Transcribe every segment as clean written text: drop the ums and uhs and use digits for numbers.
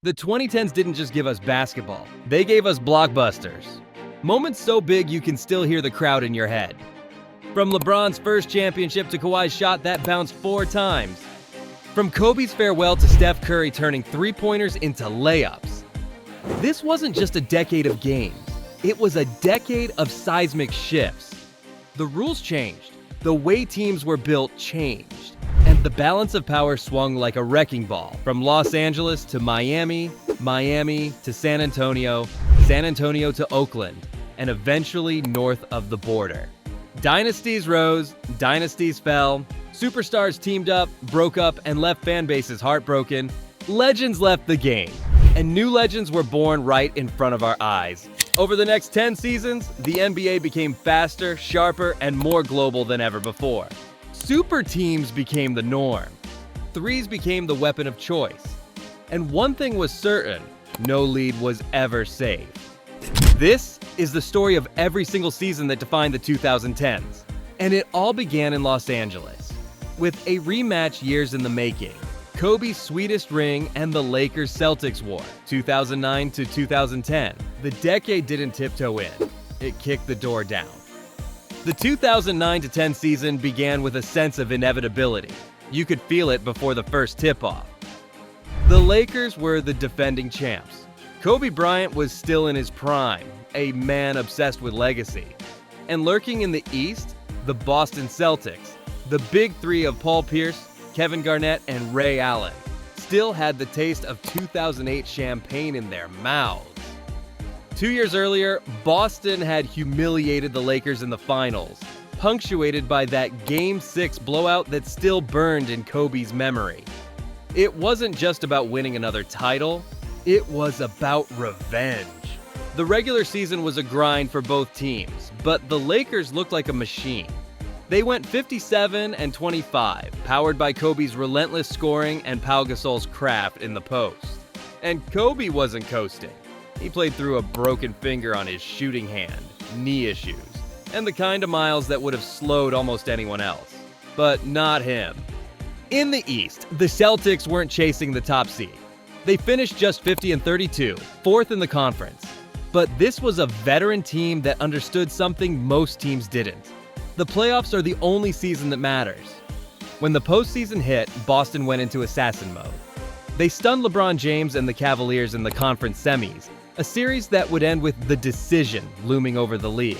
The 2010s didn't just give us basketball, they gave us blockbusters. Moments so big you can still hear the crowd in your head. From LeBron's first championship to Kawhi's shot that bounced 4 times. From Kobe's farewell to Steph Curry turning three-pointers into layups. This wasn't just a decade of games, it was a decade of seismic shifts. The rules changed, the way teams were built changed, and the balance of power swung like a wrecking ball from Los Angeles to Miami, Miami to San Antonio to Oakland, and eventually north of the border. Dynasties rose, dynasties fell, superstars teamed up, broke up, and left fan bases heartbroken. Legends left the game, and new legends were born right in front of our eyes. Over the next 10 seasons, the NBA became faster, sharper, and more global than ever before. Super teams became the norm. Threes became the weapon of choice. And one thing was certain, no lead was ever safe. This is the story of every single season that defined the 2010s. And it all began in Los Angeles, with a rematch years in the making. Kobe's Sweetest ring and the Lakers Celtics war, 2009 to 2010. The decade didn't tiptoe in, it kicked the door down. The 2009-10 season began with a sense of inevitability. You could feel it before the first tip-off. The Lakers were the defending champs. Kobe Bryant was still in his prime, a man obsessed with legacy. And lurking in the East, the Boston Celtics, the big three of Paul Pierce, Kevin Garnett, and Ray Allen, still had the taste of 2008 champagne in their mouths. 2 years earlier, Boston had humiliated the Lakers in the finals, punctuated by that Game 6 blowout that still burned in Kobe's memory. It wasn't just about winning another title, it was about revenge. The regular season was a grind for both teams, but the Lakers looked like a machine. They went 57-25, powered by Kobe's relentless scoring and Pau Gasol's craft in the post. And Kobe wasn't coasting. He played through a broken finger on his shooting hand, knee issues, and the kind of miles that would have slowed almost anyone else. But not him. In the East, the Celtics weren't chasing the top seed. They finished just 50-32, 4th in the conference. But this was a veteran team that understood something most teams didn't. The playoffs are the only season that matters. When the postseason hit, Boston went into assassin mode. They stunned LeBron James and the Cavaliers in the conference semis, a series that would end with the decision looming over the league.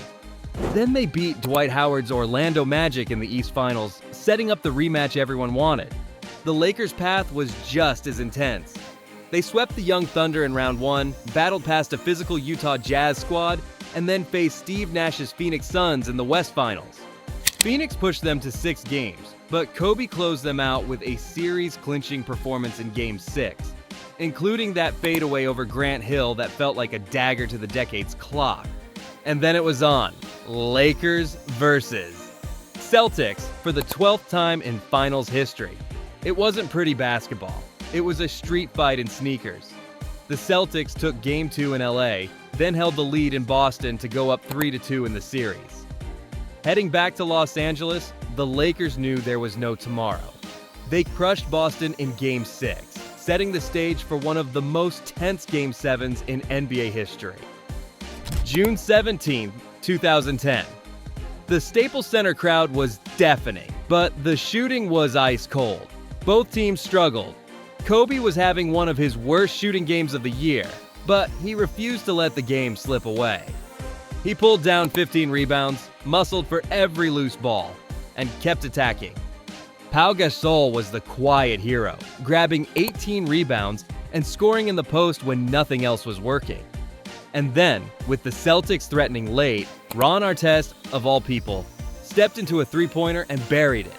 Then they beat Dwight Howard's Orlando Magic in the East Finals, setting up the rematch everyone wanted. The Lakers' path was just as intense. They swept the Young Thunder in round 1, battled past a physical Utah Jazz squad, and then faced Steve Nash's Phoenix Suns in the West Finals. Phoenix pushed them to 6 games, but Kobe closed them out with a series-clinching performance in Game 6, including that fadeaway over Grant Hill that felt like a dagger to the decade's clock. And then it was on. Lakers versus Celtics for the 12th time in finals history. It wasn't pretty basketball. It was a street fight in sneakers. The Celtics took Game 2 in LA, then held the lead in Boston to go up 3-2 in the series. Heading back to Los Angeles, the Lakers knew there was no tomorrow. They crushed Boston in Game 6, setting the stage for one of the most tense Game 7s in NBA history. June 17, 2010. The Staples Center crowd was deafening, but the shooting was ice cold. Both teams struggled. Kobe was having one of his worst shooting games of the year, but he refused to let the game slip away. He pulled down 15 rebounds, muscled for every loose ball, and kept attacking. Pau Gasol was the quiet hero, grabbing 18 rebounds and scoring in the post when nothing else was working. And then, with the Celtics threatening late, Ron Artest, of all people, stepped into a three-pointer and buried it.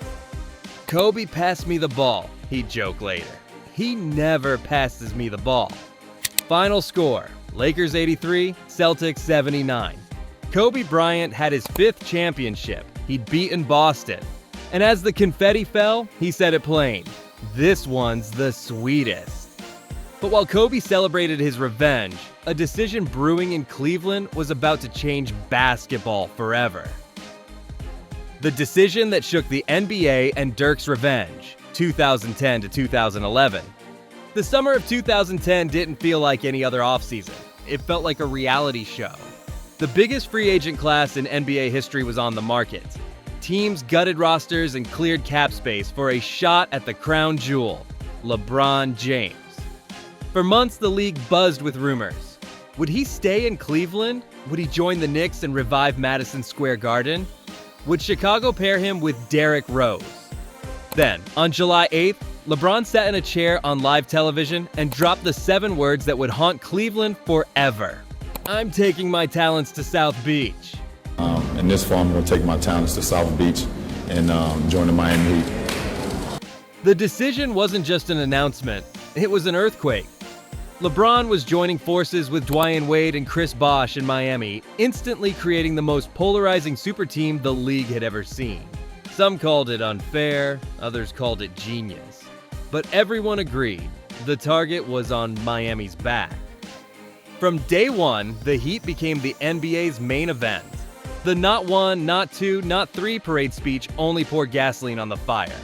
"Kobe passed me the ball," he'd joke later. "He never passes me the ball." Final score, Lakers 83, Celtics 79. Kobe Bryant had his 5th championship. He'd beaten Boston. And as the confetti fell, he said it plain, "This one's the sweetest." But while Kobe celebrated his revenge, a decision brewing in Cleveland was about to change basketball forever. The decision that shook the NBA and Dirk's revenge, 2010 to 2011. The summer of 2010 didn't feel like any other offseason. It felt like a reality show. The biggest free agent class in NBA history was on the market. Teams gutted rosters and cleared cap space for a shot at the crown jewel, LeBron James. For months, the league buzzed with rumors. Would he stay in Cleveland? Would he join the Knicks and revive Madison Square Garden? Would Chicago pair him with Derrick Rose? Then, on July 8th, LeBron sat in a chair on live television and dropped the 7 words that would haunt Cleveland forever. I'm taking my talents to South Beach. And this fall, I'm going to take my talents to South Beach and join the Miami Heat. The decision wasn't just an announcement, it was an earthquake. LeBron was joining forces with Dwyane Wade and Chris Bosh in Miami, instantly creating the most polarizing super team the league had ever seen. Some called it unfair, others called it genius. But everyone agreed, the target was on Miami's back. From day one, the Heat became the NBA's main event. The not one, not two, not three parade speech only poured gasoline on the fire.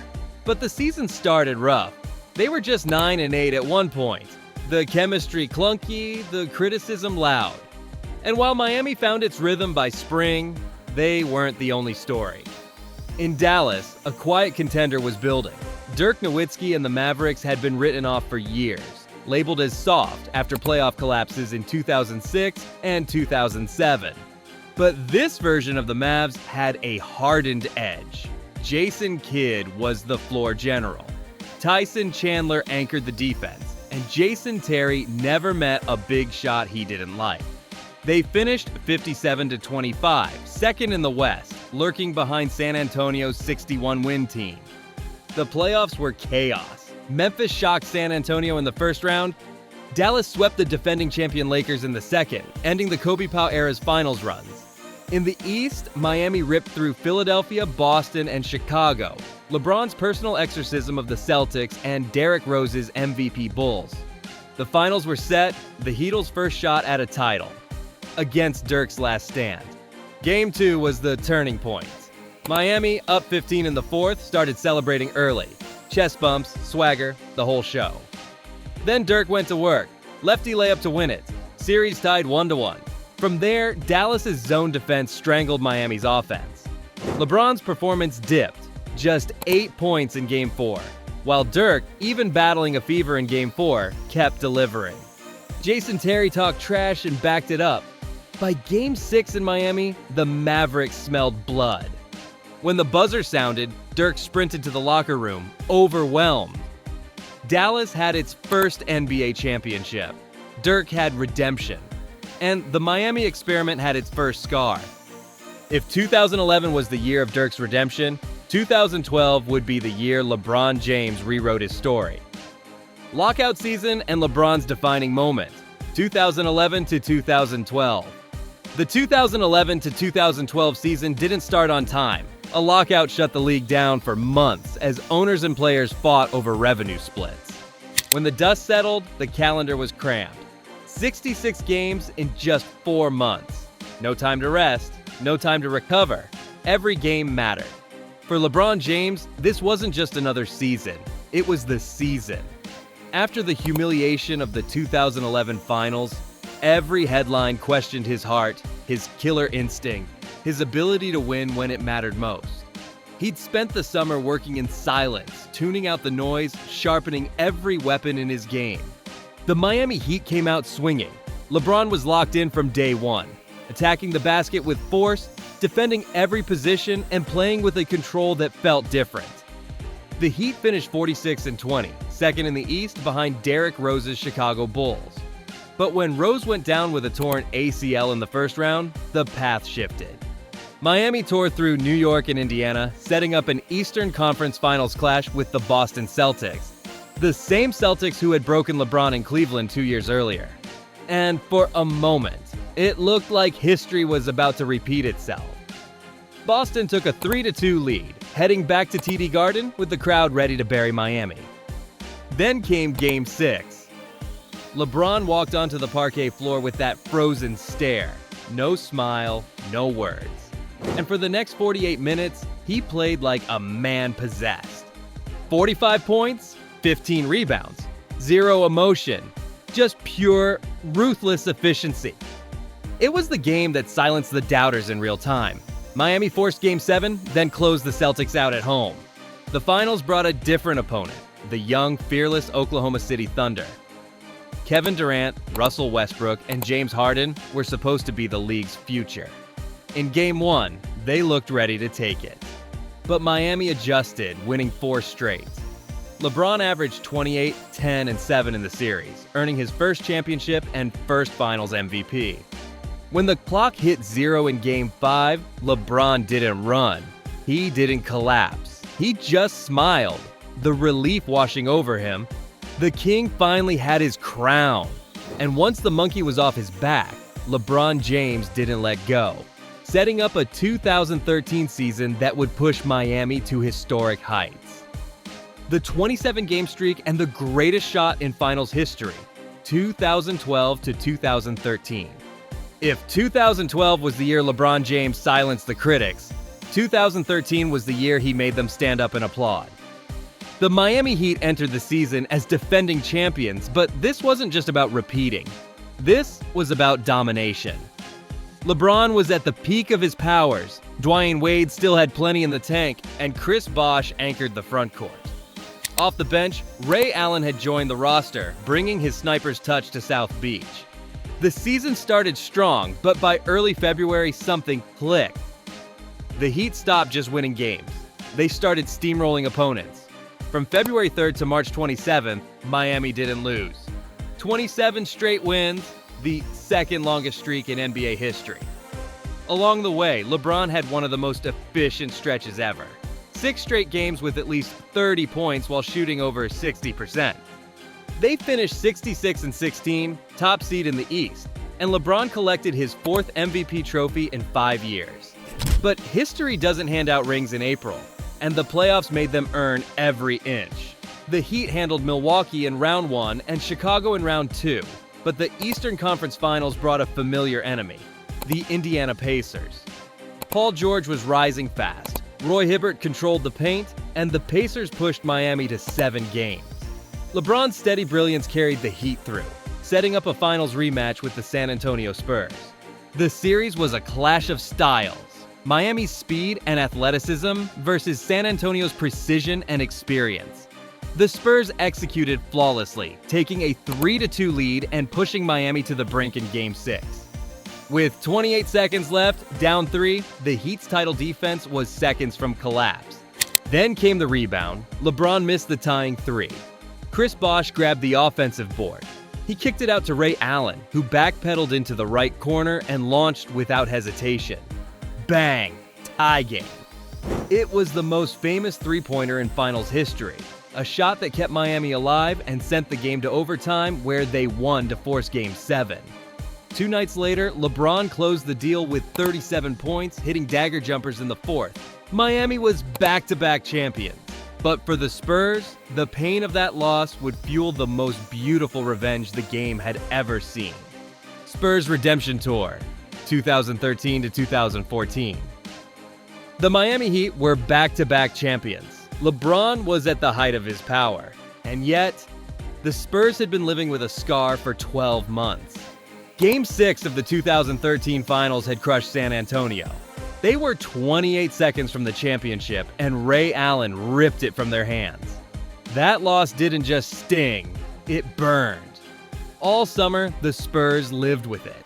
But the season started rough. They were just 9-8 at one point. The chemistry clunky, the criticism loud. And while Miami found its rhythm by spring, they weren't the only story. In Dallas, a quiet contender was building. Dirk Nowitzki and the Mavericks had been written off for years, labeled as soft after playoff collapses in 2006 and 2007. But this version of the Mavs had a hardened edge. Jason Kidd was the floor general. Tyson Chandler anchored the defense, and Jason Terry never met a big shot he didn't like. They finished 57-25, second in the West, lurking behind San Antonio's 61-win team. The playoffs were chaos. Memphis shocked San Antonio in the first round. Dallas swept the defending champion Lakers in the second, ending the Kobe Pau era's finals runs. In the East, Miami ripped through Philadelphia, Boston, and Chicago. LeBron's personal exorcism of the Celtics and Derrick Rose's MVP Bulls. The finals were set, the Heat's first shot at a title, against Dirk's last stand. Game 2 was the turning point. Miami, up 15 in the fourth, started celebrating early. Chest bumps, swagger, the whole show. Then Dirk went to work. Lefty layup to win it. Series tied 1-1. From there, Dallas's zone defense strangled Miami's offense. LeBron's performance dipped, just 8 points in Game 4, while Dirk, even battling a fever in Game 4, kept delivering. Jason Terry talked trash and backed it up. By Game 6 in Miami, the Mavericks smelled blood. When the buzzer sounded, Dirk sprinted to the locker room, overwhelmed. Dallas had its first NBA championship. Dirk had redemption. And the Miami experiment had its first scar. If 2011 was the year of Dirk's redemption, 2012 would be the year LeBron James rewrote his story. Lockout season and LeBron's defining moment, 2011 to 2012. The 2011 to 2012 season didn't start on time. A lockout shut the league down for months as owners and players fought over revenue splits. When the dust settled, the calendar was crammed. 66 games in just 4 months. No time to rest, no time to recover. Every game mattered. For LeBron James, this wasn't just another season. It was the season. After the humiliation of the 2011 finals, every headline questioned his heart, his killer instinct, his ability to win when it mattered most. He'd spent the summer working in silence, tuning out the noise, sharpening every weapon in his game. The Miami Heat came out swinging. LeBron was locked in from day one, attacking the basket with force, defending every position, and playing with a control that felt different. The Heat finished 46-20, second in the East behind Derrick Rose's Chicago Bulls. But when Rose went down with a torn ACL in the first round, the path shifted. Miami tore through New York and Indiana, setting up an Eastern Conference Finals clash with the Boston Celtics, the same Celtics who had broken LeBron in Cleveland 2 years earlier. And for a moment, it looked like history was about to repeat itself. Boston took a 3-2 lead, heading back to TD Garden with the crowd ready to bury Miami. Then came Game 6. LeBron walked onto the parquet floor with that frozen stare. No smile, no words. And for the next 48 minutes, he played like a man possessed. 45 points, 15 rebounds, Zero emotion, just pure, ruthless efficiency. It was the game that silenced the doubters in real time. Miami forced Game 7, then closed the Celtics out at home. The finals brought a different opponent, the young, fearless Oklahoma City Thunder. Kevin Durant, Russell Westbrook, and James Harden were supposed to be the league's future. In Game 1, they looked ready to take it. But Miami adjusted, winning 4 straight. LeBron averaged 28, 10, and 7 in the series, earning his first championship and first Finals MVP. When the clock hit 0 in Game 5, LeBron didn't run. He didn't collapse. He just smiled, the relief washing over him. The king finally had his crown. And once the monkey was off his back, LeBron James didn't let go, setting up a 2013 season that would push Miami to historic heights. The 27-game streak and the greatest shot in finals history, 2012 to 2013. If 2012 was the year LeBron James silenced the critics, 2013 was the year he made them stand up and applaud. The Miami Heat entered the season as defending champions, but this wasn't just about repeating. This was about domination. LeBron was at the peak of his powers, Dwyane Wade still had plenty in the tank, and Chris Bosh anchored the front court. Off the bench, Ray Allen had joined the roster, bringing his sniper's touch to South Beach. The season started strong, but by early February, something clicked. The Heat stopped just winning games. They started steamrolling opponents. From February 3rd to March 27th, Miami didn't lose. 27 straight wins, the second longest streak in NBA history. Along the way, LeBron had one of the most efficient stretches ever. 6 straight games with at least 30 points while shooting over 60%. They finished 66-16, top seed in the East, and LeBron collected his 4th MVP trophy in 5 years. But history doesn't hand out rings in April, and the playoffs made them earn every inch. The Heat handled Milwaukee in round 1 and Chicago in round 2, but the Eastern Conference Finals brought a familiar enemy, the Indiana Pacers. Paul George was rising fast, Roy Hibbert controlled the paint, and the Pacers pushed Miami to 7 games. LeBron's steady brilliance carried the Heat through, setting up a finals rematch with the San Antonio Spurs. The series was a clash of styles, Miami's speed and athleticism versus San Antonio's precision and experience. The Spurs executed flawlessly, taking a 3-2 lead and pushing Miami to the brink in Game 6. With 28 seconds left, down 3, the Heat's title defense was seconds from collapse. Then came the rebound. LeBron missed the tying 3. Chris Bosh grabbed the offensive board. He kicked it out to Ray Allen, who backpedaled into the right corner and launched without hesitation. Bang! Tie game. It was the most famous three-pointer in finals history, a shot that kept Miami alive and sent the game to overtime where they won to force Game 7. 2 nights later, LeBron closed the deal with 37 points, hitting dagger jumpers in the 4th. Miami was back-to-back champions. But for the Spurs, the pain of that loss would fuel the most beautiful revenge the game had ever seen. Spurs Redemption Tour, 2013 to 2014. The Miami Heat were back-to-back champions. LeBron was at the height of his power. And yet, the Spurs had been living with a scar for 12 months. Game 6 of the 2013 Finals had crushed San Antonio. They were 28 seconds from the championship, and Ray Allen ripped it from their hands. That loss didn't just sting, it burned. All summer, the Spurs lived with it.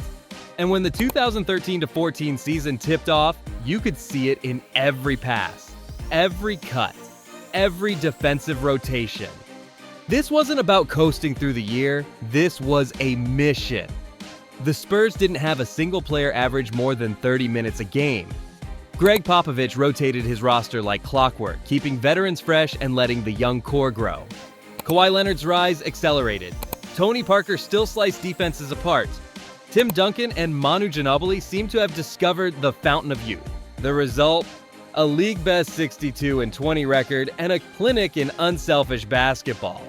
And when the 2013-14 season tipped off, you could see it in every pass, every cut, every defensive rotation. This wasn't about coasting through the year, this was a mission. The Spurs didn't have a single player average more than 30 minutes a game. Greg Popovich rotated his roster like clockwork, keeping veterans fresh and letting the young core grow. Kawhi Leonard's rise accelerated. Tony Parker still sliced defenses apart. Tim Duncan and Manu Ginobili seemed to have discovered the fountain of youth. The result? A league-best 62-20 record and a clinic in unselfish basketball.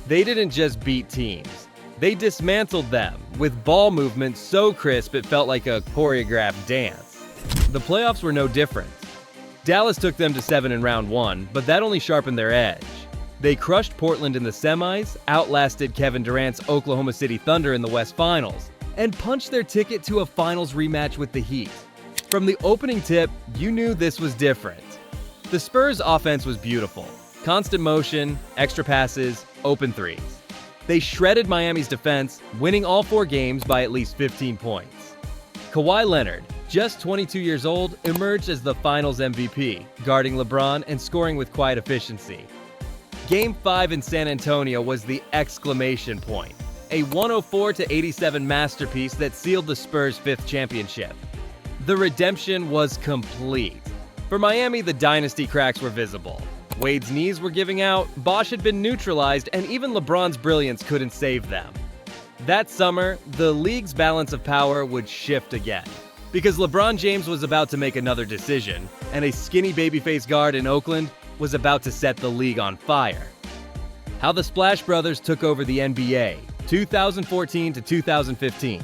They didn't just beat teams. They dismantled them, with ball movement so crisp it felt like a choreographed dance. The playoffs were no different. Dallas took them to 7 in round 1, but that only sharpened their edge. They crushed Portland in the semis, outlasted Kevin Durant's Oklahoma City Thunder in the West Finals, and punched their ticket to a finals rematch with the Heat. From the opening tip, you knew this was different. The Spurs' offense was beautiful. Constant motion, extra passes, open threes. They shredded Miami's defense, winning all 4 games by at least 15 points. Kawhi Leonard, just 22 years old, emerged as the finals MVP, guarding LeBron and scoring with quiet efficiency. Game 5 in San Antonio was the exclamation point, a 104-87 masterpiece that sealed the Spurs' 5th championship. The redemption was complete. For Miami, the dynasty cracks were visible. Wade's knees were giving out, Bosh had been neutralized, and even LeBron's brilliance couldn't save them. That summer, the league's balance of power would shift again, because LeBron James was about to make another decision, and a skinny babyface guard in Oakland was about to set the league on fire. How the Splash Brothers took over the NBA, 2014 to 2015.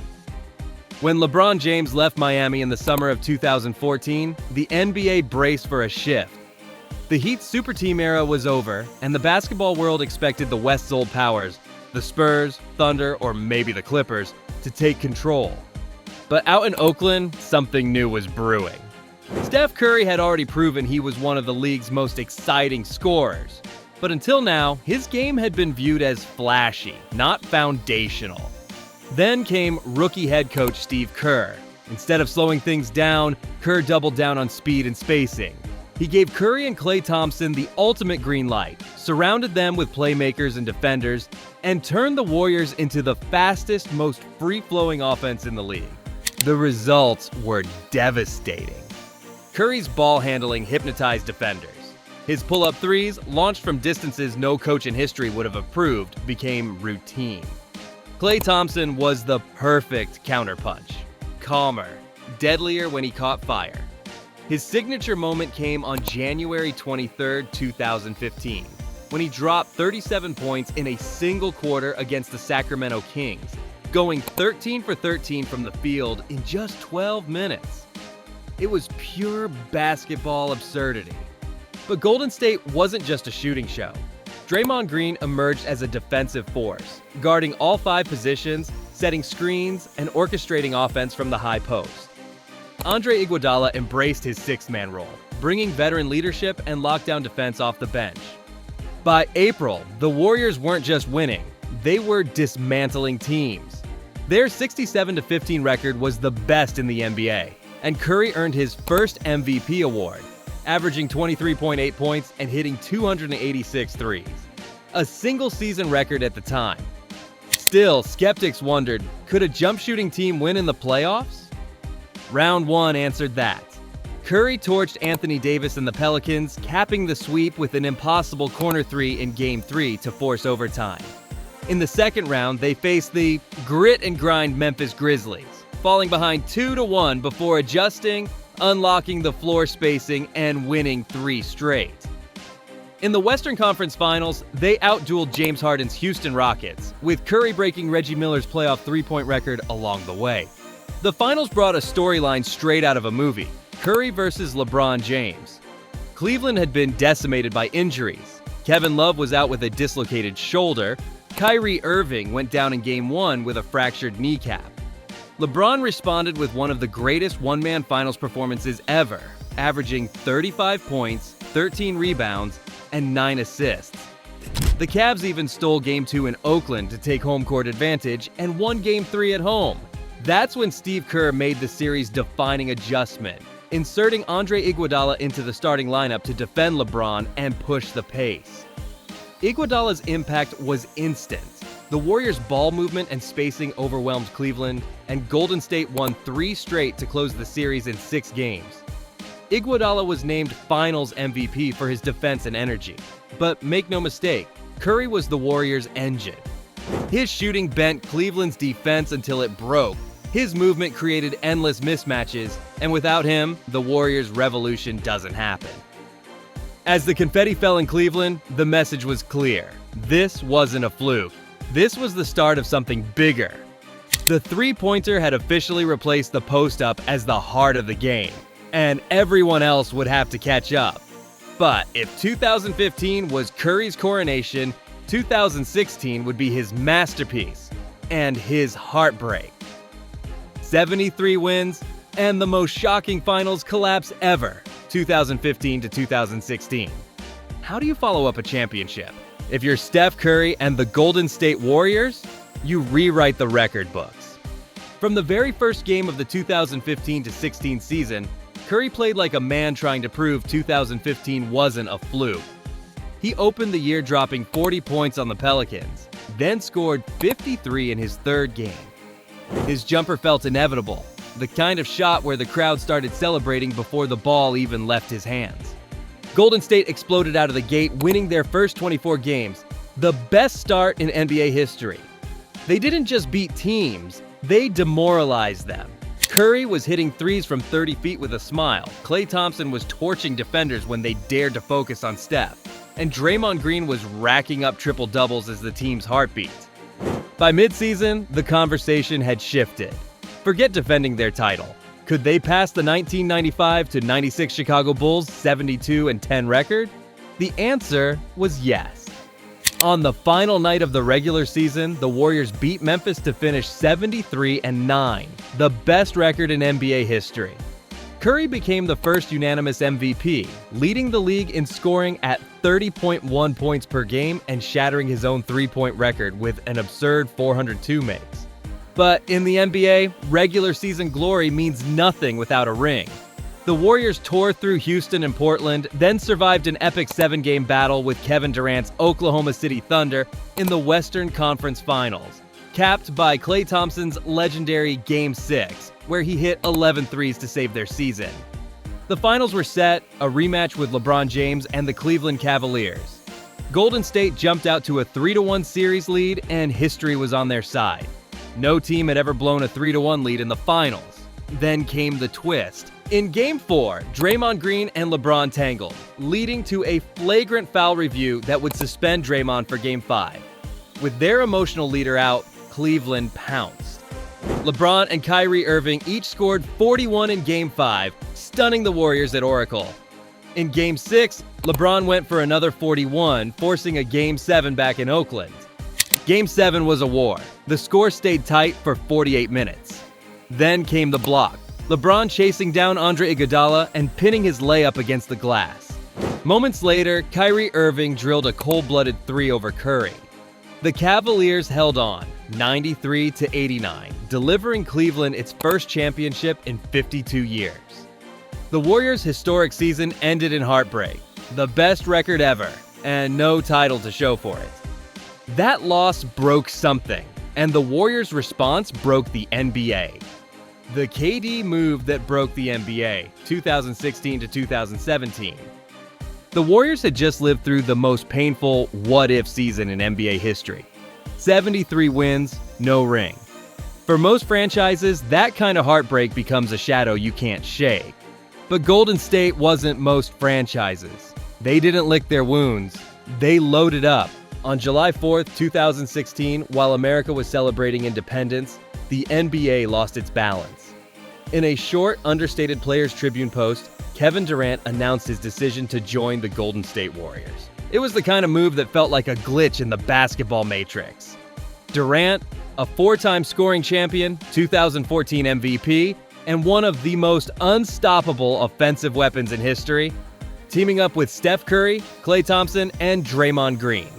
When LeBron James left Miami in the summer of 2014, the NBA braced for a shift. The Heat's super team era was over, and the basketball world expected the West's old powers, the Spurs, Thunder, or maybe the Clippers, to take control. But out in Oakland, something new was brewing. Steph Curry had already proven he was one of the league's most exciting scorers. But until now, his game had been viewed as flashy, not foundational. Then came rookie head coach Steve Kerr. Instead of slowing things down, Kerr doubled down on speed and spacing. He gave Curry and Klay Thompson the ultimate green light, surrounded them with playmakers and defenders, and turned the Warriors into the fastest, most free-flowing offense in the league. The results were devastating. Curry's ball handling hypnotized defenders. His pull-up threes, launched from distances no coach in history would have approved, became routine. Klay Thompson was the perfect counterpunch. Calmer, deadlier when he caught fire. His signature moment came on January 23, 2015, when he dropped 37 points in a single quarter against the Sacramento Kings, going 13 for 13 from the field in just 12 minutes. It was pure basketball absurdity. But Golden State wasn't just a shooting show. Draymond Green emerged as a defensive force, guarding all 5 positions, setting screens, and orchestrating offense from the high post. Andre Iguodala embraced his 6-man role, bringing veteran leadership and lockdown defense off the bench. By April, the Warriors weren't just winning, they were dismantling teams. Their 67-15 record was the best in the NBA, and Curry earned his first MVP award, averaging 23.8 points and hitting 286 threes, a single-season record at the time. Still, skeptics wondered, could a jump-shooting team win in the playoffs? Round 1 answered that. Curry torched Anthony Davis and the Pelicans, capping the sweep with an impossible corner 3 in Game 3 to force overtime. In the second round, they faced the grit-and-grind Memphis Grizzlies, falling behind 2-1 before adjusting, unlocking the floor spacing, and winning 3 straight. In the Western Conference Finals, they outdueled James Harden's Houston Rockets, with Curry breaking Reggie Miller's playoff 3-point record along the way. The finals brought a storyline straight out of a movie, Curry versus LeBron James. Cleveland had been decimated by injuries. Kevin Love was out with a dislocated shoulder. Kyrie Irving went down in Game 1 with a fractured kneecap. LeBron responded with one of the greatest one-man finals performances ever, averaging 35 points, 13 rebounds, and 9 assists. The Cavs even stole Game 2 in Oakland to take home court advantage and won Game 3 at home. That's when Steve Kerr made the series' defining adjustment, inserting Andre Iguodala into the starting lineup to defend LeBron and push the pace. Iguodala's impact was instant. The Warriors' ball movement and spacing overwhelmed Cleveland, and Golden State won 3 straight to close the series in 6 games. Iguodala was named Finals MVP for his defense and energy. But make no mistake, Curry was the Warriors' engine. His shooting bent Cleveland's defense until it broke. His movement created endless mismatches, and without him, the Warriors' revolution doesn't happen. As the confetti fell in Cleveland, the message was clear. This wasn't a fluke. This was the start of something bigger. The three-pointer had officially replaced the post-up as the heart of the game, and everyone else would have to catch up. But if 2015 was Curry's coronation, 2016 would be his masterpiece and his heartbreak. 73 wins and the most shocking finals collapse ever, 2015 to 2016. How do you follow up a championship? If you're Steph Curry and the Golden State Warriors, you rewrite the record books. From the very first game of the 2015 to 16 season, Curry played like a man trying to prove 2015 wasn't a fluke. He opened the year dropping 40 points on the Pelicans, then scored 53 in his third game. His jumper felt inevitable, the kind of shot where the crowd started celebrating before the ball even left his hands. Golden State exploded out of the gate, winning their first 24 games, the best start in NBA history. They didn't just beat teams, they demoralized them. Curry was hitting threes from 30 feet with a smile. Klay Thompson was torching defenders when they dared to focus on Steph. And Draymond Green was racking up triple-doubles as the team's heartbeat. By midseason, the conversation had shifted. Forget defending their title. Could they pass the 1995-96 Chicago Bulls' 72-10 record? The answer was yes. On the final night of the regular season, the Warriors beat Memphis to finish 73-9, the best record in NBA history. Curry became the first unanimous MVP, leading the league in scoring at 30.1 points per game and shattering his own three-point record with an absurd 402 makes. But in the NBA, regular season glory means nothing without a ring. The Warriors tore through Houston and Portland, then survived an epic 7-game battle with Kevin Durant's Oklahoma City Thunder in the Western Conference Finals, capped by Klay Thompson's legendary Game 6, where he hit 11 threes to save their season. The finals were set, a rematch with LeBron James and the Cleveland Cavaliers. Golden State jumped out to a 3-1 series lead, and history was on their side. No team had ever blown a 3-1 lead in the finals. Then came the twist. In Game 4, Draymond Green and LeBron tangled, leading to a flagrant foul review that would suspend Draymond for Game 5. With their emotional leader out, Cleveland pounced. LeBron and Kyrie Irving each scored 41 in Game 5, stunning the Warriors at Oracle. In Game 6, LeBron went for another 41, forcing a Game 7 back in Oakland. Game 7 was a war. The score stayed tight for 48 minutes. Then came the block. LeBron chasing down Andre Iguodala and pinning his layup against the glass. Moments later, Kyrie Irving drilled a cold-blooded three over Curry. The Cavaliers held on, 93-89, delivering Cleveland its first championship in 52 years. The Warriors' historic season ended in heartbreak, the best record ever, and no title to show for it. That loss broke something, and the Warriors' response broke the NBA. The KD move that broke the NBA, 2016 to 2017. The Warriors had just lived through the most painful what-if season in NBA history. 73 wins, no ring. For most franchises, that kind of heartbreak becomes a shadow you can't shake. But Golden State wasn't most franchises. They didn't lick their wounds. They loaded up. On July 4th, 2016, while America was celebrating independence, the NBA lost its balance. In a short, understated Players Tribune post, Kevin Durant announced his decision to join the Golden State Warriors. It was the kind of move that felt like a glitch in the basketball matrix. Durant, a four-time scoring champion, 2014 MVP, and one of the most unstoppable offensive weapons in history, teaming up with Steph Curry, Klay Thompson, and Draymond Green.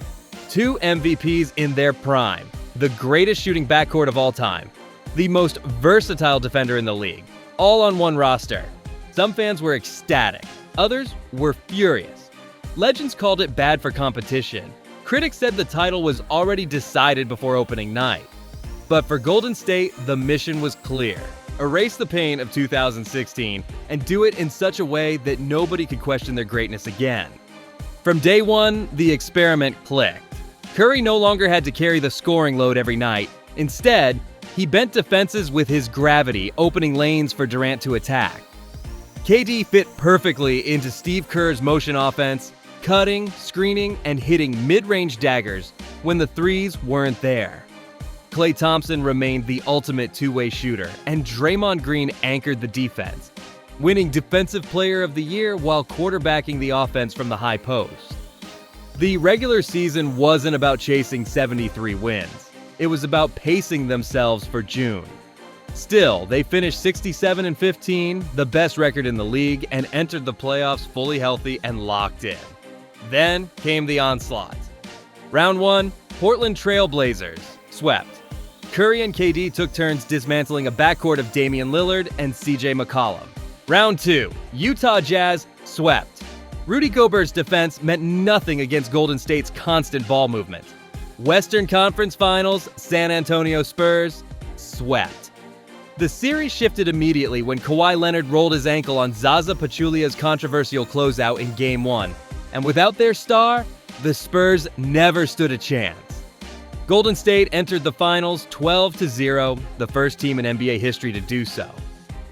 Two MVPs in their prime, the greatest shooting backcourt of all time, the most versatile defender in the league, all on one roster. Some fans were ecstatic, others were furious. Legends called it bad for competition. Critics said the title was already decided before opening night. But for Golden State, the mission was clear. Erase the pain of 2016 and do it in such a way that nobody could question their greatness again. From day one, the experiment clicked. Curry no longer had to carry the scoring load every night. Instead, he bent defenses with his gravity, opening lanes for Durant to attack. KD fit perfectly into Steve Kerr's motion offense, cutting, screening, and hitting mid-range daggers when the threes weren't there. Klay Thompson remained the ultimate two-way shooter, and Draymond Green anchored the defense. winning Defensive Player of the Year while quarterbacking the offense from the high post. The regular season wasn't about chasing 73 wins. It was about pacing themselves for June. Still, they finished 67-15, the best record in the league, and entered the playoffs fully healthy and locked in. Then came the onslaught. Round 1, Portland Trail Blazers swept. Curry and KD took turns dismantling a backcourt of Damian Lillard and CJ McCollum. Round 2, Utah Jazz swept. Rudy Gobert's defense meant nothing against Golden State's constant ball movement. Western Conference Finals, San Antonio Spurs swept. The series shifted immediately when Kawhi Leonard rolled his ankle on Zaza Pachulia's controversial closeout in Game 1, and without their star, the Spurs never stood a chance. Golden State entered the finals 12-0, the first team in NBA history to do so.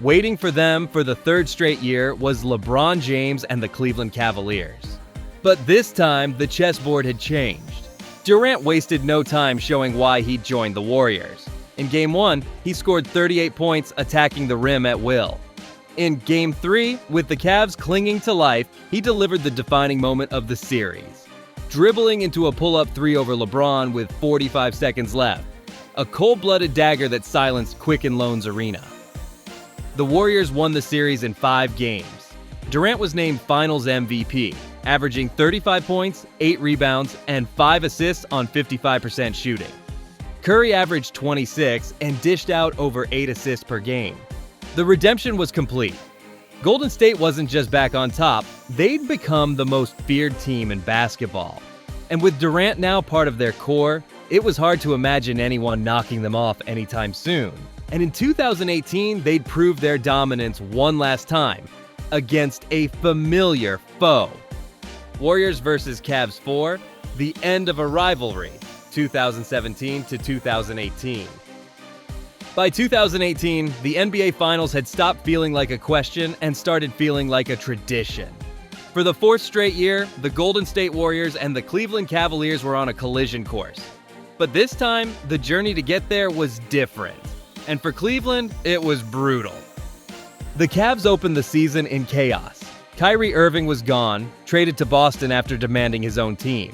Waiting for them for the third straight year was LeBron James and the Cleveland Cavaliers. But this time, the chessboard had changed. Durant wasted no time showing why he'd joined the Warriors. In Game 1, he scored 38 points attacking the rim at will. In Game 3, with the Cavs clinging to life, he delivered the defining moment of the series, dribbling into a pull-up three over LeBron with 45 seconds left, a cold-blooded dagger that silenced Quicken Loan's arena. The Warriors won the series in 5 games. Durant was named Finals MVP, averaging 35 points, 8 rebounds, and 5 assists on 55% shooting. Curry averaged 26 and dished out over 8 assists per game. The redemption was complete. Golden State wasn't just back on top, they'd become the most feared team in basketball. And with Durant now part of their core, it was hard to imagine anyone knocking them off anytime soon. And in 2018, they'd prove their dominance one last time against a familiar foe. Warriors vs. Cavs 4, the end of a rivalry, 2017 to 2018. By 2018, the NBA Finals had stopped feeling like a question and started feeling like a tradition. For the 4th straight year, the Golden State Warriors and the Cleveland Cavaliers were on a collision course. But this time, the journey to get there was different. And for Cleveland, it was brutal. The Cavs opened the season in chaos. Kyrie Irving was gone, traded to Boston after demanding his own team.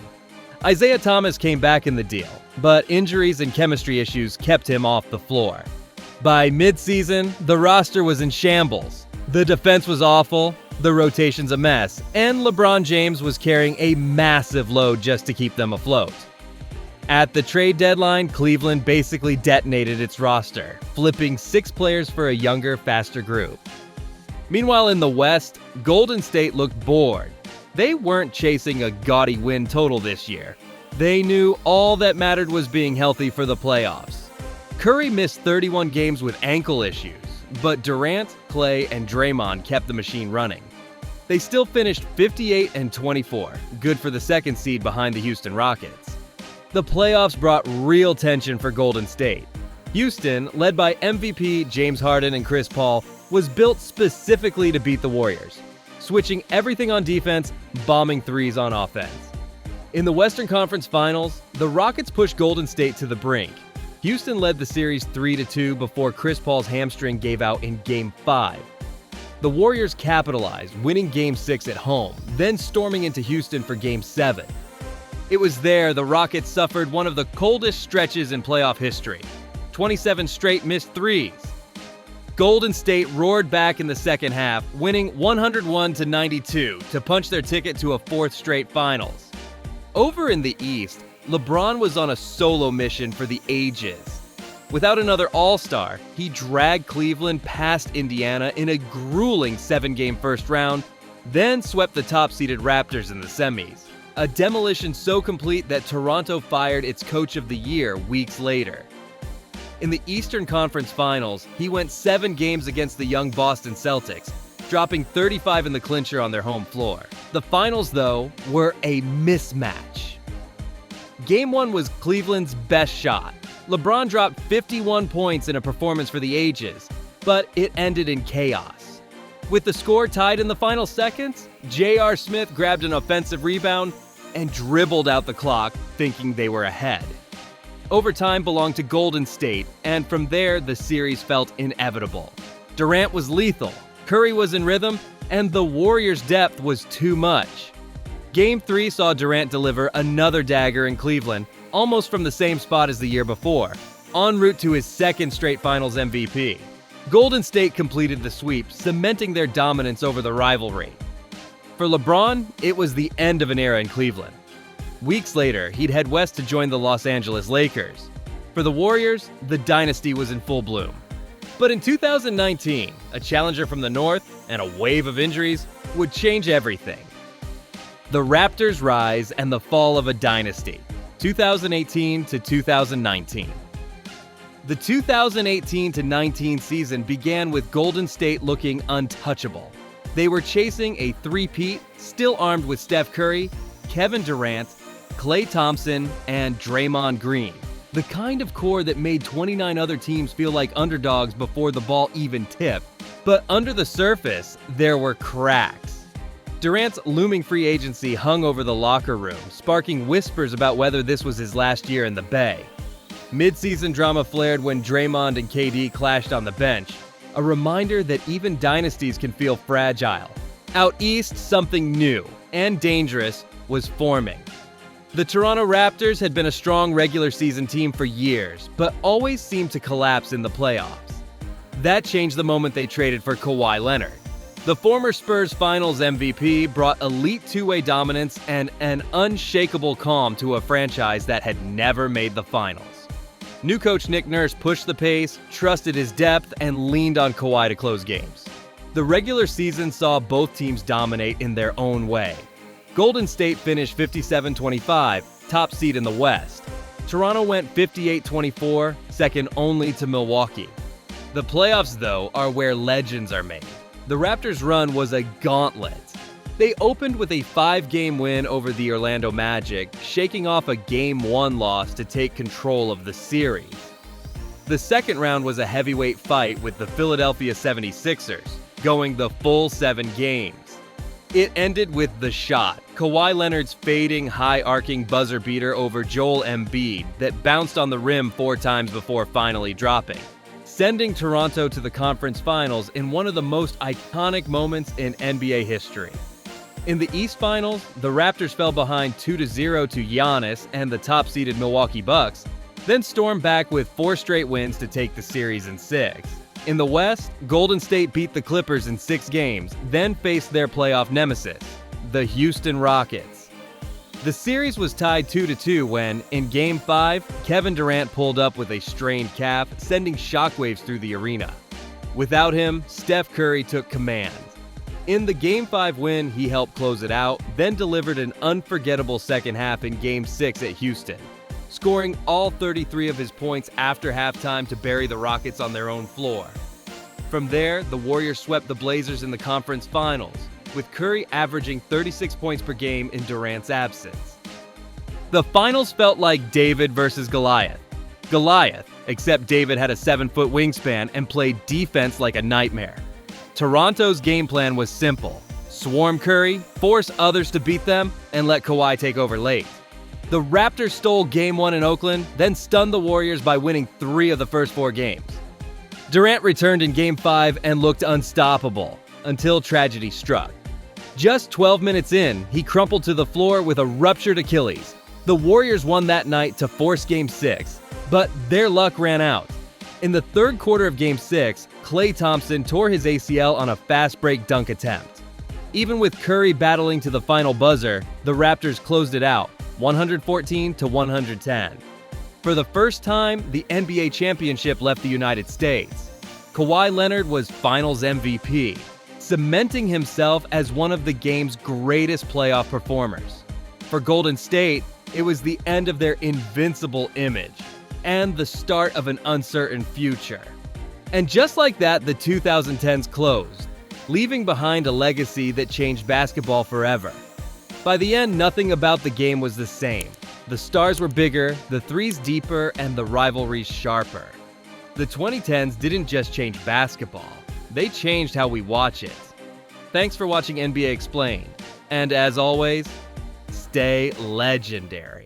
Isaiah Thomas came back in the deal, but injuries and chemistry issues kept him off the floor. By mid-season, the roster was in shambles. The defense was awful, the rotation's a mess, and LeBron James was carrying a massive load just to keep them afloat. At the trade deadline, Cleveland basically detonated its roster, flipping 6 players for a younger, faster group. Meanwhile, in the West, Golden State looked bored. They weren't chasing a gaudy win total this year. They knew all that mattered was being healthy for the playoffs. Curry missed 31 games with ankle issues, but Durant, Clay, and Draymond kept the machine running. They still finished 58-24, good for the 2nd seed behind the Houston Rockets. The playoffs brought real tension for Golden State. Houston, led by MVP James Harden and Chris Paul, was built specifically to beat the Warriors, switching everything on defense, bombing threes on offense. In the Western Conference Finals, the Rockets pushed Golden State to the brink. Houston led the series 3-2 before Chris Paul's hamstring gave out in Game 5. The Warriors capitalized, winning Game 6 at home, then storming into Houston for Game 7. It was there the Rockets suffered one of the coldest stretches in playoff history. 27 straight missed threes. Golden State roared back in the second half, winning 101-92 to punch their ticket to a 4th straight finals. Over in the East, LeBron was on a solo mission for the ages. Without another All-Star, he dragged Cleveland past Indiana in a grueling 7-game first round, then swept the top-seeded Raptors in the semis. A demolition so complete that Toronto fired its Coach of the Year weeks later. In the Eastern Conference Finals, he went 7 games against the young Boston Celtics, dropping 35 in the clincher on their home floor. The finals, though, were a mismatch. Game 1 was Cleveland's best shot. LeBron dropped 51 points in a performance for the ages, but it ended in chaos. With the score tied in the final seconds, J.R. Smith grabbed an offensive rebound and dribbled out the clock, thinking they were ahead. Overtime belonged to Golden State, and from there, the series felt inevitable. Durant was lethal. Curry was in rhythm, and the Warriors' depth was too much. Game 3 saw Durant deliver another dagger in Cleveland, almost from the same spot as the year before, en route to his second straight Finals MVP. Golden State completed the sweep, cementing their dominance over the rivalry. For LeBron, it was the end of an era in Cleveland. Weeks later, he'd head west to join the Los Angeles Lakers. For the Warriors, the dynasty was in full bloom. But in 2019, a challenger from the north and a wave of injuries would change everything. The Raptors' rise and the fall of a dynasty, 2018 to 2019. The 2018-19 season began with Golden State looking untouchable. They were chasing a three-peat, still armed with Steph Curry, Kevin Durant, Klay Thompson, and Draymond Green. The kind of core that made 29 other teams feel like underdogs before the ball even tipped. But under the surface, there were cracks. Durant's looming free agency hung over the locker room, sparking whispers about whether this was his last year in the Bay. Mid-season drama flared when Draymond and KD clashed on the bench, a reminder that even dynasties can feel fragile. Out east, something new and dangerous was forming. The Toronto Raptors had been a strong regular season team for years, but always seemed to collapse in the playoffs. That changed the moment they traded for Kawhi Leonard. The former Spurs Finals MVP brought elite two-way dominance and an unshakable calm to a franchise that had never made the finals. New coach Nick Nurse pushed the pace, trusted his depth, and leaned on Kawhi to close games. The regular season saw both teams dominate in their own way. Golden State finished 57-25, top seed in the West. Toronto went 58-24, second only to Milwaukee. The playoffs, though, are where legends are made. The Raptors' run was a gauntlet. They opened with a 5-game win over the Orlando Magic, shaking off a Game 1 loss to take control of the series. The second round was a heavyweight fight with the Philadelphia 76ers, going the full 7 games. It ended with the shot, Kawhi Leonard's fading, high-arcing buzzer beater over Joel Embiid that bounced on the rim 4 times before finally dropping, sending Toronto to the conference finals in one of the most iconic moments in NBA history. In the East Finals, the Raptors fell behind 2-0 to Giannis and the top-seeded Milwaukee Bucks, then stormed back with 4 straight wins to take the series in 6. In the West, Golden State beat the Clippers in 6 games, then faced their playoff nemesis, the Houston Rockets. The series was tied 2-2 when, in Game 5, Kevin Durant pulled up with a strained calf, sending shockwaves through the arena. Without him, Steph Curry took command. In the Game 5 win, he helped close it out, then delivered an unforgettable second half in Game 6 at Houston, scoring all 33 of his points after halftime to bury the Rockets on their own floor. From there, the Warriors swept the Blazers in the conference finals, with Curry averaging 36 points per game in Durant's absence. The finals felt like David versus Goliath. Goliath, except David had a 7-foot wingspan and played defense like a nightmare. Toronto's game plan was simple: swarm Curry, force others to beat them, and let Kawhi take over late. The Raptors stole Game 1 in Oakland, then stunned the Warriors by winning 3 of the first 4 games. Durant returned in Game 5 and looked unstoppable, until tragedy struck. Just 12 minutes in, he crumpled to the floor with a ruptured Achilles. The Warriors won that night to force Game 6, but their luck ran out. In the third quarter of Game 6, Klay Thompson tore his ACL on a fast break dunk attempt. Even with Curry battling to the final buzzer, the Raptors closed it out, 114-110. For the first time, the NBA championship left the United States. Kawhi Leonard was Finals MVP, cementing himself as one of the game's greatest playoff performers. For Golden State, it was the end of their invincible image and the start of an uncertain future. And just like that, the 2010s closed, leaving behind a legacy that changed basketball forever. By the end, nothing about the game was the same. The stars were bigger, the threes deeper, and the rivalries sharper. The 2010s didn't just change basketball, they changed how we watch it. Thanks for watching NBA Explained, and as always, stay legendary.